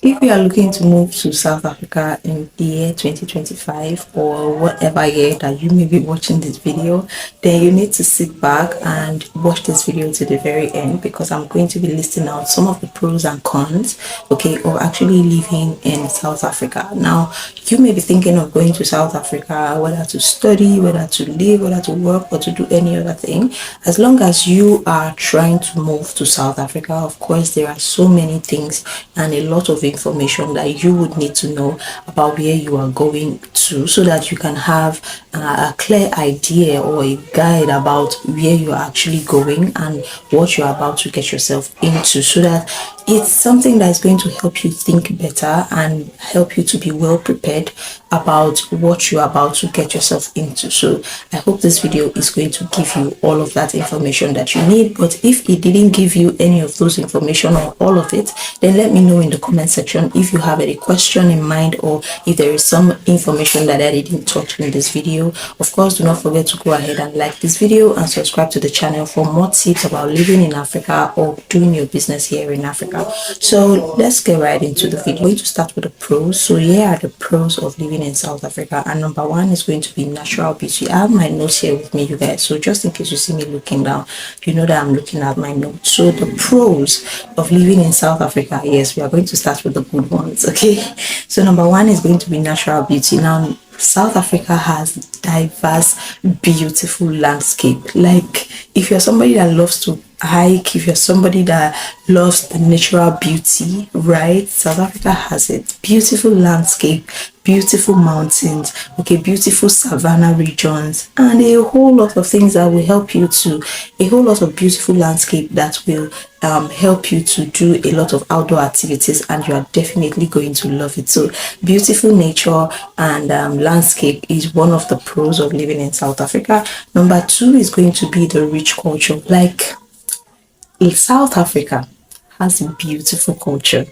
If you are looking to move to South Africa in the year 2025 or whatever year that you may be watching this video, then you need to sit back and watch this video to the very end, because I'm going to be listing out some of the pros and cons, okay, of actually living in South Africa. Now, you may be thinking of going to South Africa, whether to study, whether to live, whether to work, or to do any other thing. As long as you are trying to move to South Africa, of course, there are so many things and a lot of information that you would need to know about where you are going to, so that you can have a clear idea or a guide about where you are actually going and what you're about to get yourself into, so that it's something that is going to help you think better and help you to be well prepared about what you're about to get yourself into. So I hope this video is going to give you all of that information that you need. But if it didn't give you any of those information or all of it, then let me know in the comment section if you have any question in mind, or if there is some information that I didn't touch in this video. Of course, do not forget to go ahead and like this video and subscribe to the channel for more tips about living in Africa or doing your business here in Africa. So let's get right into the video. I'm going to start with the pros. So here are the pros of living in South Africa, and number one is going to be natural beauty. I have my notes here with me, you guys, so just in case you see me looking down, you know that I'm looking at my notes. So the pros of living in South Africa, yes, we are going to start with the good ones, okay? So number one is going to be natural beauty. Now, South Africa has diverse, beautiful landscape. Like, if you're somebody that loves to hike, if you're somebody that loves the natural beauty, right, South Africa has it. Beautiful landscape, beautiful mountains, okay, beautiful savanna regions, and a whole lot of things that will help you to, a whole lot of beautiful landscape that will help you to do a lot of outdoor activities, and you are definitely going to love it. So beautiful nature and landscape is one of the pros of living in South Africa. Number two is going to be the rich culture. Like, South Africa has beautiful culture.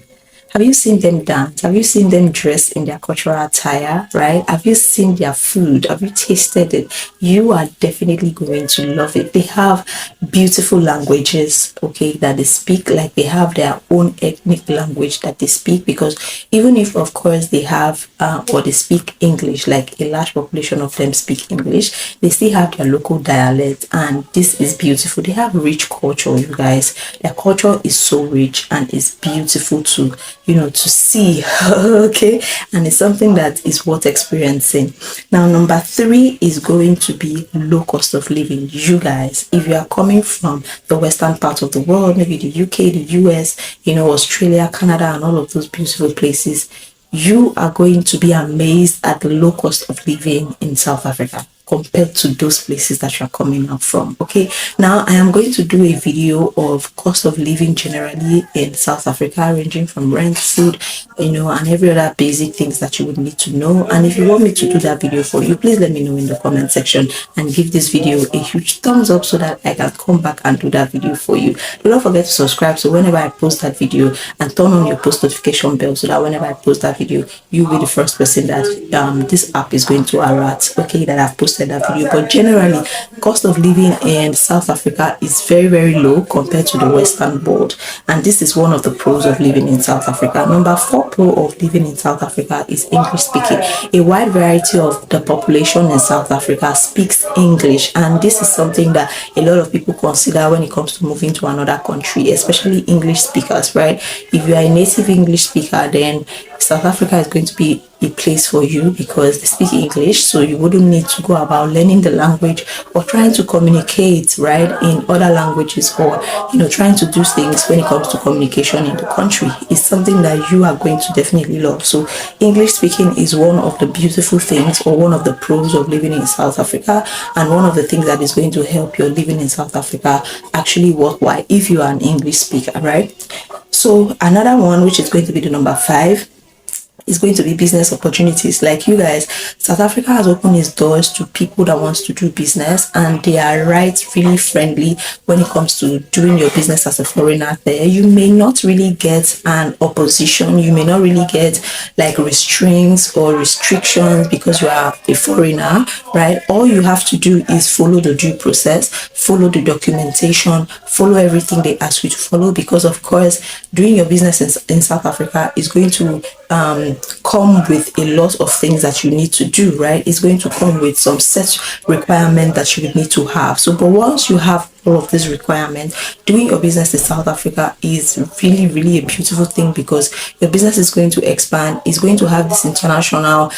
Have you seen them dance? Have you seen them dress in their cultural attire, right? Have you seen their food? Have you tasted it? You are definitely going to love it. They have beautiful languages, okay, that they speak. Like, they have their own ethnic language that they speak, because even if, of course, they have or they speak English, like a large population of them speak English, they still have their local dialect, and this is beautiful. They have rich culture, you guys. Their culture is so rich and is beautiful to, to see, okay, and it's something that is worth experiencing. Now, number three is going to be low cost of living. You guys, if you are coming from the western part of the world, maybe the UK, the US, Australia, Canada, and all of those beautiful places, you are going to be amazed at the low cost of living in South Africa compared to those places that you're coming up from. Okay, now I am going to do a video of cost of living generally in South Africa, ranging from rent, food, and every other basic things that you would need to know. And if you want me to do that video for you, please let me know in the comment section and give this video a huge thumbs up so that I can come back and do that video for you. Do not forget to subscribe, so whenever I post that video, and turn on your post notification bell, so that whenever I post that video, you'll be the first person that this app is going to alert, okay, that I've posted that video. But generally, cost of living in South Africa is very, very low compared to the western world, and this is one of the pros of living in South Africa. Number four pro of living in South Africa is English speaking. A wide variety of the population in South Africa speaks English, and this is something that a lot of people consider when it comes to moving to another country, especially English speakers, right? If you are a native English speaker, then South Africa is going to be a place for you, because they speak English, so you wouldn't need to go about learning the language or trying to communicate, right, in other languages, or trying to do things when it comes to communication in the country. It's something that you are going to definitely love. So English speaking is one of the beautiful things, or one of the pros of living in South Africa, and one of the things that is going to help your living in South Africa actually worthwhile if you are an English speaker, right? So another one, which is going to be the number five, It's going to be business opportunities. Like you guys, South Africa has opened its doors to people that wants to do business, and they are really friendly when it comes to doing your business as a foreigner there. You may not really get an opposition, you may not really get like restraints or restrictions because you are a foreigner, right? All you have to do is follow the due process, follow the documentation, follow everything they ask you to follow, because of course doing your business in South Africa is going to come with a lot of things that you need to do, right? It's going to come with some set requirement that you would need to have. So but once you have all of these requirements, doing your business in South Africa is really a beautiful thing, because your business is going to expand, is going to have this international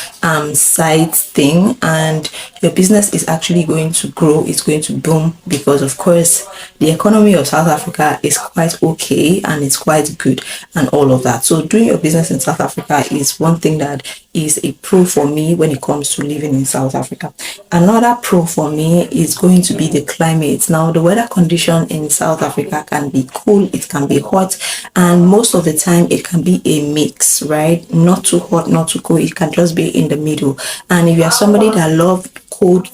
side thing, and your business is actually going to grow, it's going to boom, because of course the economy of South Africa is quite okay and it's quite good and all of that. So doing your business in South Africa is one thing that is a pro for me when it comes to living in South Africa. Another pro for me is going to be the climate. Now the weather condition in South Africa can be cool, it can be hot, and most of the time it can be a mix, right? Not too hot, not too cold, it can just be in the middle. And if you are somebody that loves cold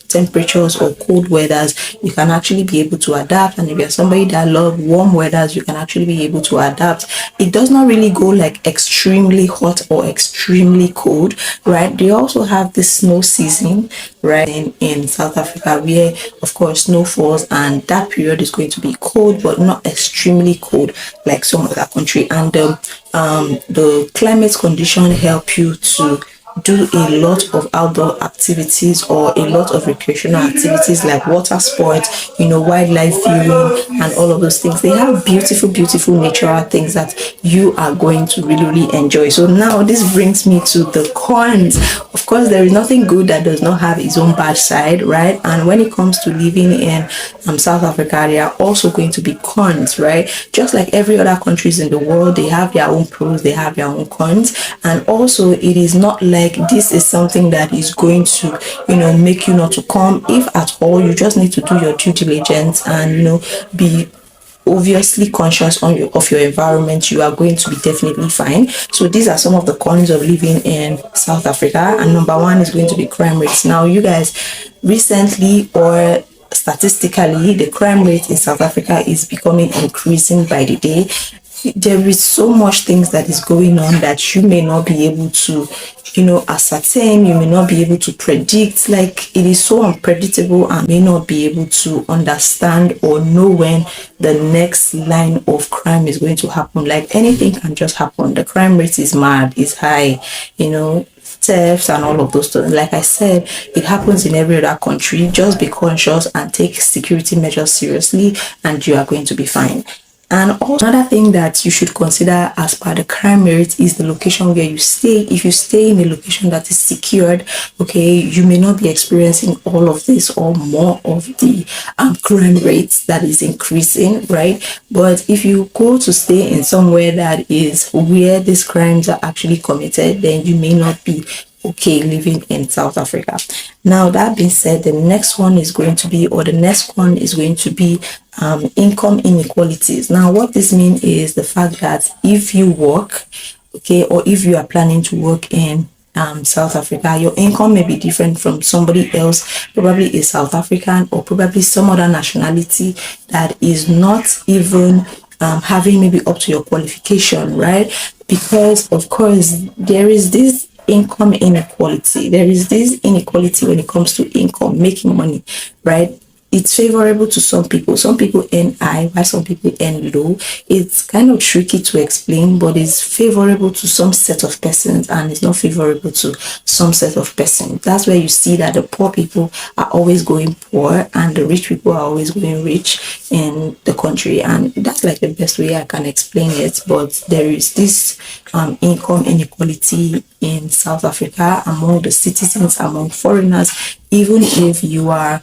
temperatures or cold weathers, you can actually be able to adapt. And if you're somebody that loves warm weathers, you can actually be able to adapt. It does not really go like extremely hot or extremely cold, right? They also have the snow season, right, in South Africa, where of course snow falls, and that period is going to be cold but not extremely cold like some other country. And the climate condition help you to do a lot of outdoor activities or a lot of recreational activities like water sports, wildlife viewing and all of those things. They have beautiful natural things that you are going to really enjoy. So now this brings me to the cons. Of course, there is nothing good that does not have its own bad side, right? And when it comes to living in South Africa, there are also going to be cons, right? Just like every other countries in the world, they have their own pros, they have their own cons. And also it is not like this is something that is going to make you not to come. If at all, you just need to do your due diligence and be obviously conscious of your environment. You are going to be definitely fine. So these are some of the cons of living in South Africa. And number one is going to be crime rates. Now you guys, recently or statistically, the crime rate in South Africa is becoming increasing by the day. There is so much things that is going on that you may not be able to ascertain, you may not be able to predict. Like, it is so unpredictable, and may not be able to understand or know when the next line of crime is going to happen. Like, anything can just happen. The crime rate is mad, is high, thefts and all of those things. Like I said, it happens in every other country. Just be conscious and take security measures seriously, and you are going to be fine. And also another thing that you should consider as per the crime rate is the location where you stay. If you stay in a location that is secured, okay, you may not be experiencing all of this or more of the crime rates that is increasing, right? But if you go to stay in somewhere that is where these crimes are actually committed, then you may not be okay living in South Africa. Now, that being said, the next one is going to be income inequalities. Now, what this means is the fact that if you work, okay, or if you are planning to work in South Africa, your income may be different from somebody else, probably a South African or probably some other nationality that is not even having maybe up to your qualification, right? Because of course there is this income inequality. There is this inequality when it comes to income, making money, right? It's favorable to some people. Some people earn high while some people earn low. It's kind of tricky to explain, but it's favorable to some set of persons and it's not favorable to some set of persons. That's where you see that the poor people are always going poor and the rich people are always going rich in the country. And that's like the best way I can explain it. But there is this income inequality in South Africa among the citizens, among foreigners, even if you are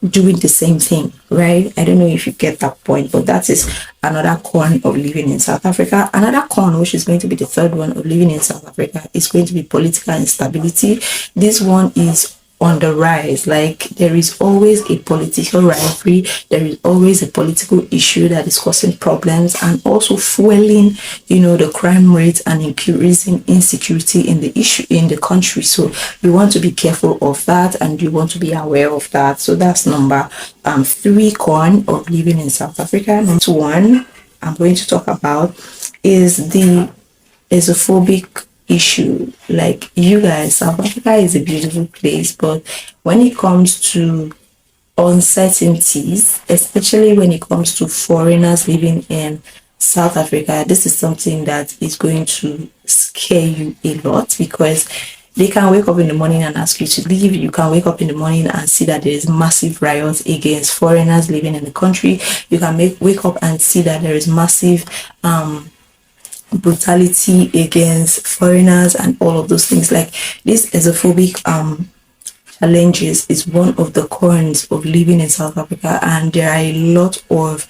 doing the same thing, right? I don't know if you get that point, but that is another con of living in South Africa. Another con, which is going to be the third one of living in South Africa, is going to be political instability. This one is on the rise. Like, there is always a political rivalry, there is always a political issue that is causing problems and also fueling, the crime rate and increasing insecurity in the country. So you want to be careful of that, and you want to be aware of that. So that's number 3 con of living in South Africa. Number 1 I'm going to talk about is the xenophobic issue. Like, you guys, South Africa is a beautiful place, but when it comes to uncertainties, especially when it comes to foreigners living in South Africa, this is something that is going to scare you a lot, because they can wake up in the morning and ask you to leave. You can wake up in the morning and see that there is massive riots against foreigners living in the country. You can wake up and see that there is massive brutality against foreigners and all of those things. Like, this xenophobic challenges is one of the cons of living in South Africa, and there are a lot of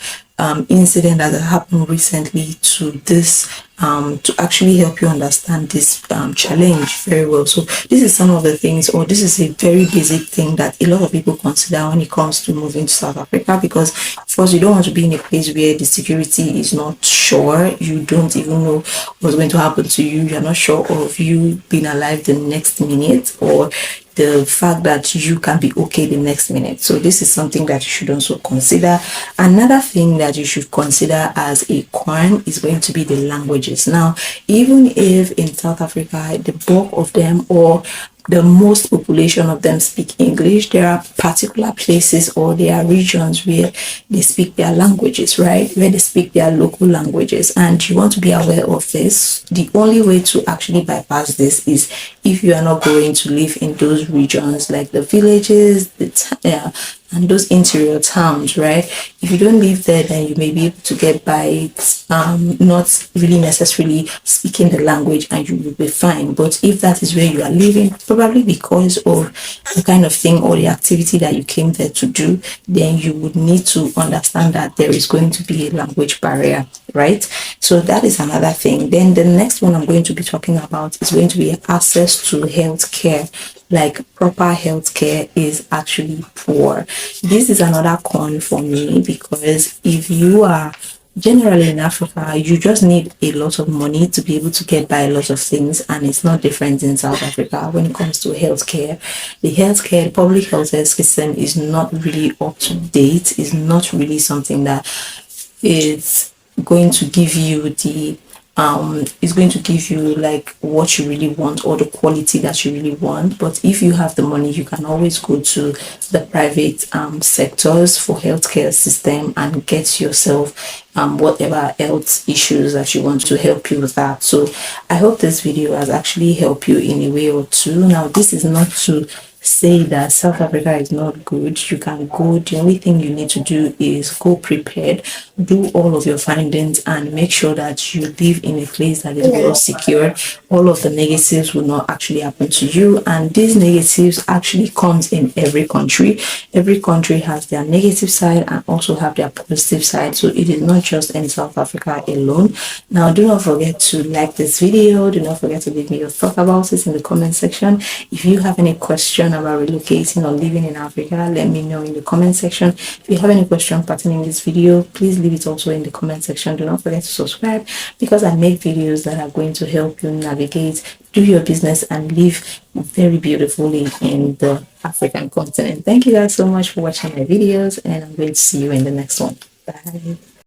incidents that have happened recently to this, to actually help you understand this challenge very well. So this is some of the things, or this is a very basic thing that a lot of people consider when it comes to moving to South Africa, because first, you don't want to be in a place where the security is not sure. You don't even know what's going to happen to you. You're not sure of you being alive the next minute, or the fact that you can be okay the next minute. So this is something that you should also consider. Another thing that you should consider as a con is going to be the languages. Now, even if in South Africa the bulk of them, or the most population of them, speak English, there are particular places, or there are regions where they speak their languages, right? Where they speak their local languages, and you want to be aware of this. The only way to actually bypass this is if you are not going to live in those regions, like the villages, and those interior towns, right? If you don't live there, then you may be able to get by, not really necessarily speaking the language, and you will be fine. But if that is where you are living, probably because of the kind of thing or the activity that you came there to do, then you would need to understand that there is going to be a language barrier, right? So that is another thing. Then the next one I'm going to be talking about is going to be access to healthcare. Like, proper healthcare is actually poor. This is another con for me, because if you are generally in Africa, you just need a lot of money to be able to get by a lot of things, and it's not different in South Africa when it comes to healthcare. The public healthcare system is not really up to date. Is not really something that is going to give you is going to give you like what you really want, or the quality that you really want. But if you have the money, you can always go to the private sectors for healthcare system and get yourself whatever health issues that you want to help you with that. So I hope this video has actually helped you in a way or two. Now, this is not to say that South Africa is not good. You can go. The only thing you need to do is go prepared, do all of your findings, and make sure that you live in a place that is well secure. All of the negatives will not actually happen to you, and these negatives actually comes in every country. Every country has their negative side and also have their positive side, so it is not just in South Africa alone. Now, do not forget to like this video. Do not forget to leave me your thoughts about it in the comment section. If you have any question about relocating or living in Africa, let me know in the comment section. If you have any question pertaining this video, please leave it also in the comment section. Do not forget to subscribe, because I make videos that are going to help you navigate, do your business, and live very beautifully in the African continent. Thank you guys so much for watching my videos, and I'm going to see you in the next one. Bye.